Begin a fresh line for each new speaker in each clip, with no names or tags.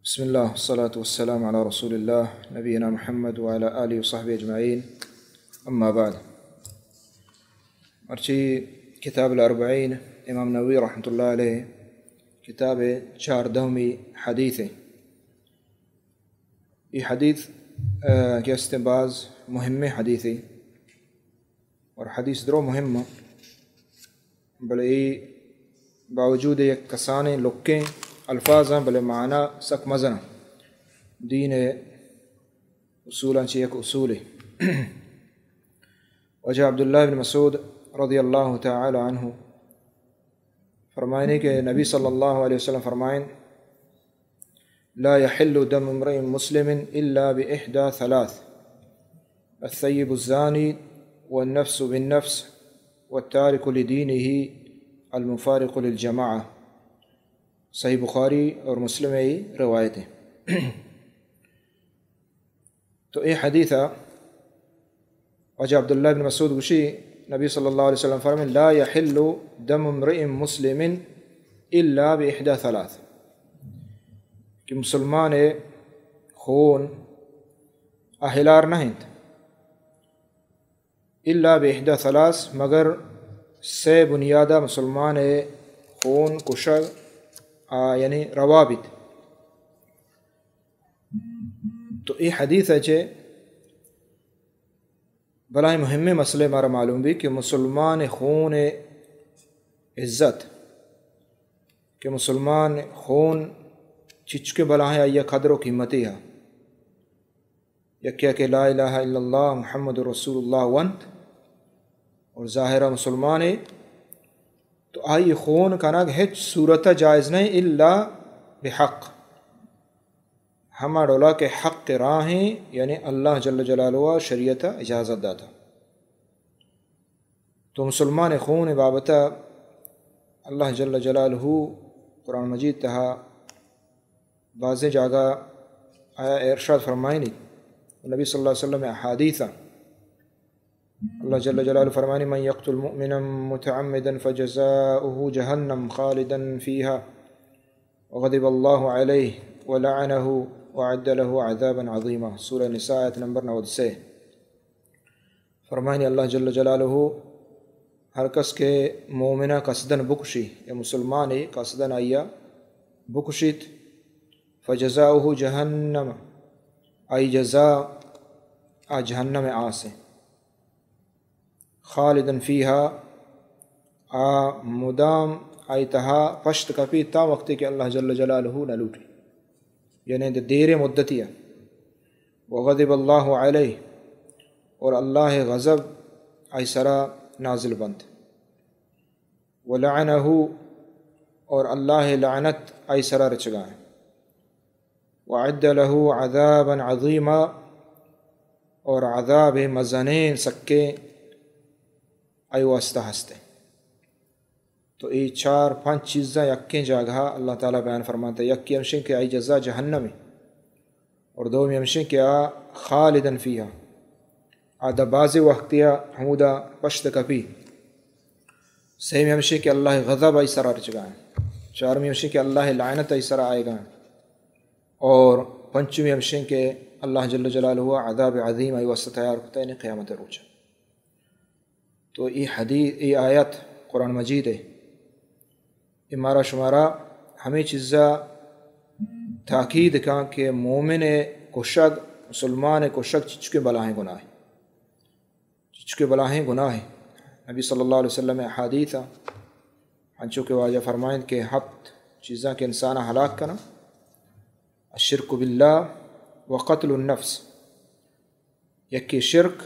بسم الله والصلاة والسلام على رسول الله نبينا محمد وعلى آله وصحبه أجمعين أما بعد مرچی کتاب الاربعین امام نووی رحمۃ اللہ علیہ کتاب 14 حدیث ہے. یہ حدیث کے استنباز مهم حدیث ہے اور حدیث درو مهم بلے باوجود یک کسانے لکیں الفاظ ہیں بلے معنی سک مزن دین اصولاں چی یک اصول ہے. وجہ عبداللہ بن مسعود رضی اللہ تعالی عنہ فرمائنے کہ نبی صلی اللہ علیہ وسلم فرمائیں لا يحل دم امرئ مسلم الا باحدى ثلاث الثيب الزاني والنفس بالنفس والتارك لدينه المفارق للجماعة. صحیح بخاری اور مسلم میں یہ روایت ہے. تو یہ حدیث وجہ عبداللہ بن مسعود گوشی نبی صلی اللہ علیہ وسلم فرمائے لا يحل دم امرئ مسلم الا باحدى ثلاث کہ مسلمان خون اہلار نہیں الا باحدى ثلاث مگر سے بنیادہ مسلمان خون کشگ یعنی روابط. تو یہ حدیث ہے کہ بلائے مہم مسئلے ہمارا معلوم بھی کہ مسلمان خون عزت کہ مسلمان خون چچکے بلائیں یا قدر و قیمتی ہے یکیا کہ لا الہ الا اللہ محمد رسول اللہ ونت اور ظاہرہ مسلمان ہے تو آئی خون کا نگ ہچ صورت جائز نہیں الا بحق ہما ڈولا کے حق کے راہیں یعنی اللہ جل جلالہ شریعت اجازت داتا. تو مسلمان خون بابتا اللہ جل جلالہ قرآن مجید تہا بعض جگہ آیا ارشاد فرمائنی نبی صلی اللہ علیہ وسلم احادیث اللہ جل جلالہ فرمائنی من یقتل مؤمنا متعمدا فجزاؤه جہنم خالدا فیہا وغضب اللہ علیہ ولعنہ وعد له عذابا عظیما. سورہ نساء آیت نمبر 96. فرمائنی اللہ جل جلالہ ہر کس کے مومنہ قصدن بکشی یا مسلمان قصدن آیا بکشیت فجزاؤه جہنم آئی جزا جہنم آسے خالدن فیہا مدام آئی تہا پشت کپی تا وقتی کہ اللہ جل جلالہ نہ لوٹی یعنی دیر مدتیہ. وغضب اللہ علیہ اور اللہ غضب آئی سرا نازل بند. ولعنہ اور اللہ لعنت آئی سرا رچگائیں. وعد له عذابا عظیما اور عذاب مزنین سکے آئی واسطہ ہستے. تو یہ 4-5 چیزاں یکیں جگہ اللہ تعالیٰ بیان فرماتا ہے. یکی ہمشن کہ آئی جزا جہنم اور دومی ہمشن کہ خالدن فیہا آدھا باز وقتیہ حمودہ پشت کپی. سیمی ہمشن کہ اللہ غضب آئی سرا رچگائیں. چارمی ہمشن کہ اللہ لعنت آئی سرا آئے گائیں. اور پنچمی ہمشن کہ اللہ جل جلالہ عذاب عظیم آئی واسطہ تیار ہوتا ہے قیامت روچہ. تو یہ حدیث یہ آیت قرآن مجید ہے ہمارا شمارا ہمیں چیزا تاکید کا کہ مومن کشگ مسلمان کشگ چچکے بلاہیں گناہ چچکے بلاہیں گناہ. نبی صلی اللہ علیہ وسلم احادیث ہنچو کے واجہ فرمائیں کہ 7 چیزاں کے انسان ہلاک کرنا الشرک باللہ وقتل النفس. یکی شرک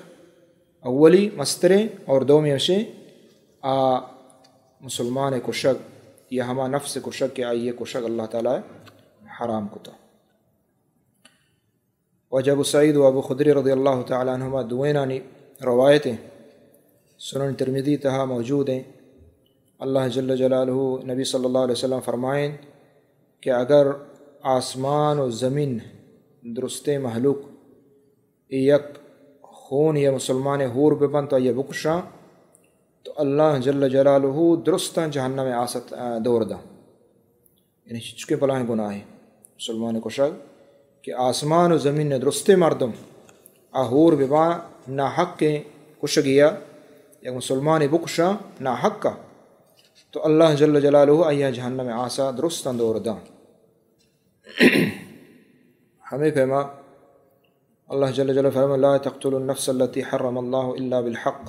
اولی مستریں اور دومی ہمشے مسلمان کشگ یا ہما نفس کشگ کے آئیے کشگ اللہ تعالیٰ حرام کتا. وجہ ابو سعید و ابو خدری رضی اللہ تعالیٰ عنہما دوینانی روایتیں سنن ترمذی تہا موجود ہیں. اللہ جل جلالہ نبی صلی اللہ علیہ وسلم فرمائیں کہ اگر آسمان و زمین درست محلوق یک خون یا مسلمان ہور ببن تو یہ بکشاں تو اللہ جل جلالہ درستاں جہنم آست دور دا یعنی چچکے بلائیں گناہ مسلمان کشگ کہ آسمان و زمین نے درست مردم آہور ببا نا حق کے کشگیا یا مسلمان بکشا نا حق کا تو اللہ جل جلالہ آیا جہنم آسا درست اندور دا. ہمیں فہما اللہ جل جلالہ فرما لا تقتلوا النفس التي حرم اللہ الا بالحق.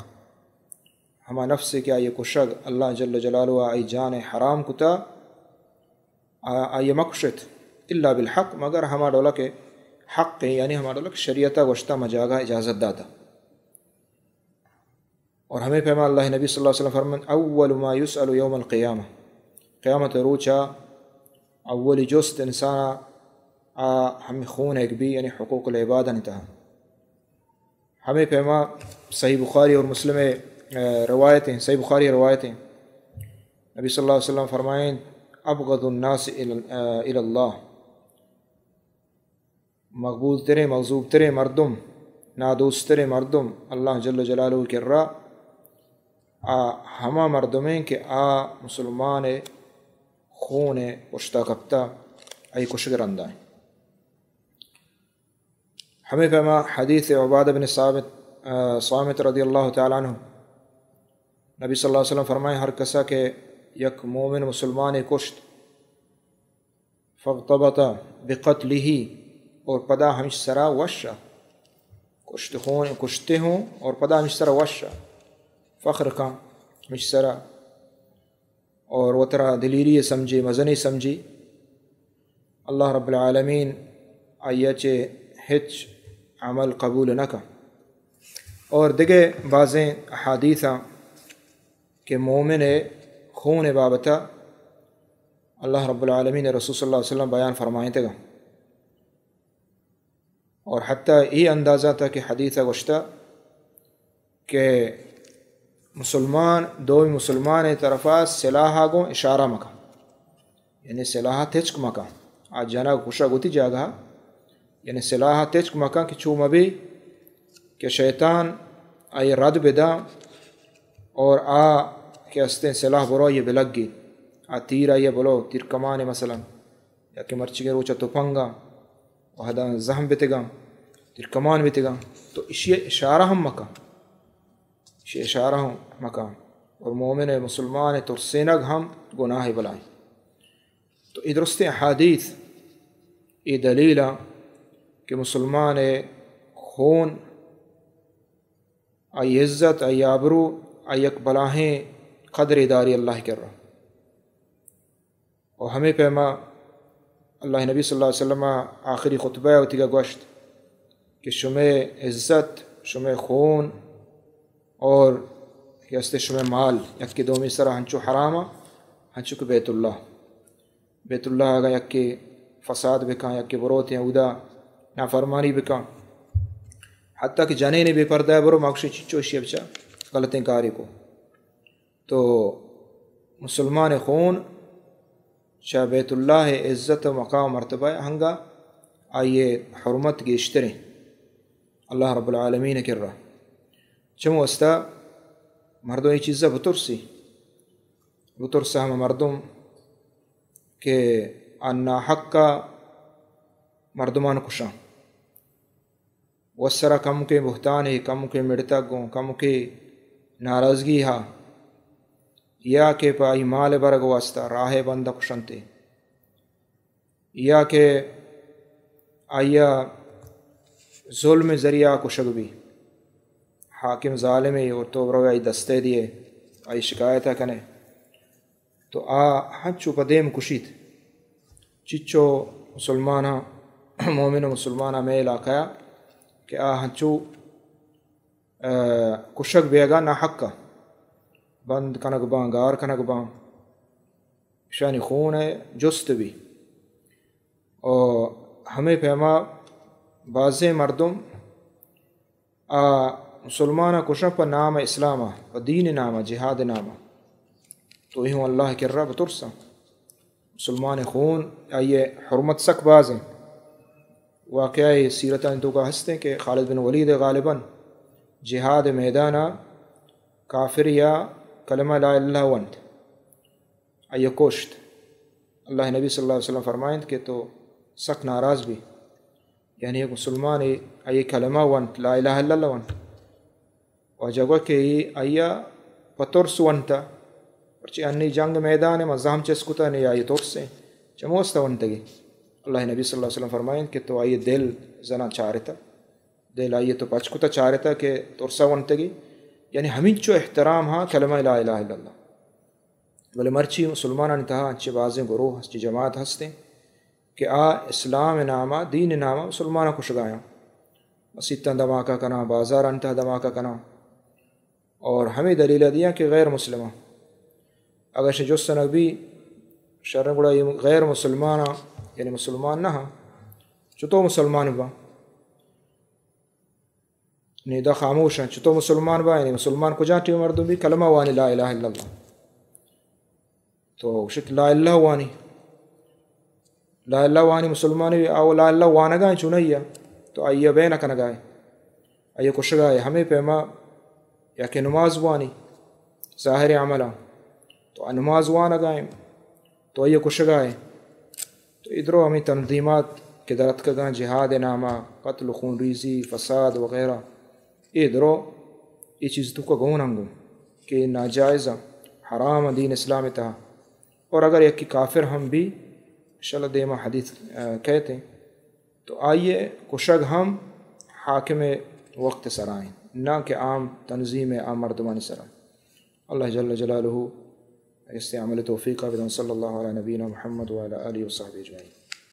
ہما نفس کیا یہ کشگ اللہ جل جلالہ آئی جان حرام کتا آئی مکشت الا بالحق مگر ہما ڈولا کے حق کے یعنی ہما ڈولا کے شریعتا گوشتا مجاگا اجازت داتا. اور ہمیں فہما اللہ نبی صلی اللہ علیہ وسلم فرمان اول ما یسأل یوم القیامہ قیامت روچا اولی جست انسانا ہمیں خون ایک بھی یعنی حقوق العباد انتہا. ہمیں فہما صحیح بخاری اور مسلم روایتیں صحیح بخاری روایتیں نبی صلی اللہ علیہ وسلم فرمائیں ابغض الناس الی اللہ مقبول ترے مغضوب ترے مردم نادوست ترے مردم اللہ جل جلالہ کر رہا ہما مردمیں کہ مسلمان خون کشتا کپتا ای کشگر اندائیں. ہمیں فہما حدیث عبادہ بن صامت رضی اللہ تعالیٰ عنہ نبی صلی اللہ علیہ وسلم فرمائیں ہر کسا کہ یک مومن مسلمان کشت فاغتبط بقتلہ اور پدا ہمش سرا وشا کشتے ہوں اور پدا ہمش سرا وشا فخر کا ہمش سرا اور وہ طرح دلیری سمجھی مزنی سمجھی اللہ رب العالمین آیچے ہچ عمل قبول نہ کا. اور دیگے بعضیں احادیثاں کہ مومن خون بابتا اللہ رب العالمین رسول صلی اللہ علیہ وسلم بیان فرمائیں تھے گا. اور حتیٰ یہ اندازہ تھا کہ حدیثہ گوشتا کہ مسلمان دو مسلمان طرفا سلاحہ گو اشارہ مکا یعنی سلاحہ تچک مکا آج جانا خوشا گوتی جاگا یعنی سلاحہ تچک مکا کہ چوم ابھی کہ شیطان آئی رد بدا اور کہ استیں سلاح برو یہ بلگی تیر آئیے بلو تیر کمانے مثلا یا کہ مرچی کے روچا توپنگا وحدا زہم بیتگا تیر کمان بیتگا تو اسی اشارہ ہم مکا اسی اشارہ ہم مکا اور مومن مسلمان ترسینگ ہم گناہ بلائیں. تو ادرست احادیث یہ دلیل کہ مسلمان خون آئی عزت آئی آبرو آئی اکبلاہیں قدر داری اللہ کر رہا. اور ہمیں پیما اللہ نبی صلی اللہ علیہ وسلم آخری خطبہ ہوتی کا گوشت کہ شمع عزت شمع خون اور یست شمع مال یک کی دومی سرا ہنچو حرامہ ہنچو کہ بیت اللہ آگا یک کی فساد بکا یک کی بروت یہودا نافرمانی بکا حتیٰ کہ جانے نے بے پردہ برو ماکشی چچو شیبچا غلطیں کاری کو. تو مسلمان خون شاہ بیت اللہ عزت و مقام مرتبہ ہنگا آئیے حرمت کی اشتریں اللہ رب العالمین کر رہا. چمو استا مردوں یہ چیزیں بطرسا ہم مردم کہ انا حق کا مردمان کشاں وسرا کم کے بہتان ہے کم کے مڑتا گوں کم کے ناراضگی ہا یا کہ پائی مال برگ واسطہ راہ بندہ کشنتے یا کہ آیا ظلم ذریعہ کشگ بھی حاکم ظالم اور تو روی دستے دیے آئی شکایت کنے تو ہنچو پدیم کشید چچو مسلمانہ مومن و مسلمانہ میں علاقہ کہ ہنچو کشک بیگا نا حق کا بند کنک بان گار کنک بان شانی خون ہے جست بھی. اور ہمیں پیما بعض مردم مسلمانہ کشن پر نام اسلامہ و دین نامہ جہاد نامہ تو ہی اللہ کر رہا بطرسا مسلمان خون آئیے حرمت سک باز ہیں. واقعہ سیرت ان تو کا ہستے کہ خالد بن ولید غالباً جہاد میدانہ کافر یا کلمہ لا الہ الا انت آئیے کوشت اللہ نبی صلی اللہ علیہ وسلم فرمائیں کہ تو سخت ناراض بھی، یعنی ایک مسلمان ای کلمہ ونت لا الہ الا اللہ ونت و جگہ کہ ایا پترس ونتا پرچہ انی جنگ میدان مزاحم چسکتا نہیں آئی ترسیں چموستا ونتگی اللہ نبی صلی اللہ علیہ وسلم فرمائیں کہ تو آئیے دل زنا چارتا دل آئیے تو پچکتا چارتا کہ ترسا ونتگی، یعنی ہمیں چو احترام ہاں کلمہ لا الہ الا اللہ. بلے مرچی مسلمانان تہا انچے بازیں گروہ ہستی جماعت ہستے کہ اسلام نامہ دین نامہ مسلمانہ کو شگایاں مسیتاں دھماکہ کنا بازار انتہا دھماکہ کنا، اور ہمیں دلیل دیا کہ غیر مسلمہ اگر شجستن بھی شرن گڑا یہ غیر مسلمانہ یعنی مسلمان نہ ہاں چتو مسلمان با نیدہ خاموش ہیں چتو مسلمان با یعنی مسلمان کو جانتی مردم بھی کلمہ وانی لا الہ الا اللہ تو شک لا الہ وانی لا الہ وانی مسلمانی او لا الہ وانا گائیں چونیا تو آئیے بینہ کنا گائے آئیے کش گائے ہمیں پیما یا کہ نماز وانی ظاہر عملہ تو نماز وانا گائیں تو آئیے کش گائے. تو ادھروں ہمیں تنظیمات کے درت کا گاں جہاد نامہ قتل خون ریزی فساد وغیرہ ادھروں یہ چیز تو کا گون ہنگوں کہ ناجائزہ حرام دین اسلام تھا، اور اگر ایک کی کافر ہم بھی انشاءاللہ دیما حدیث کہتے ہیں تو آئیے کشگ ہم حاکم وقت سرائیں نہ کہ عام تنظیم عام مردمانی سرائیں. اللہ جل جلالہ استعمال توفیقہ بدن صلی اللہ علیہ نبینا محمد وعلی آلہ وصحبہ اجمعین.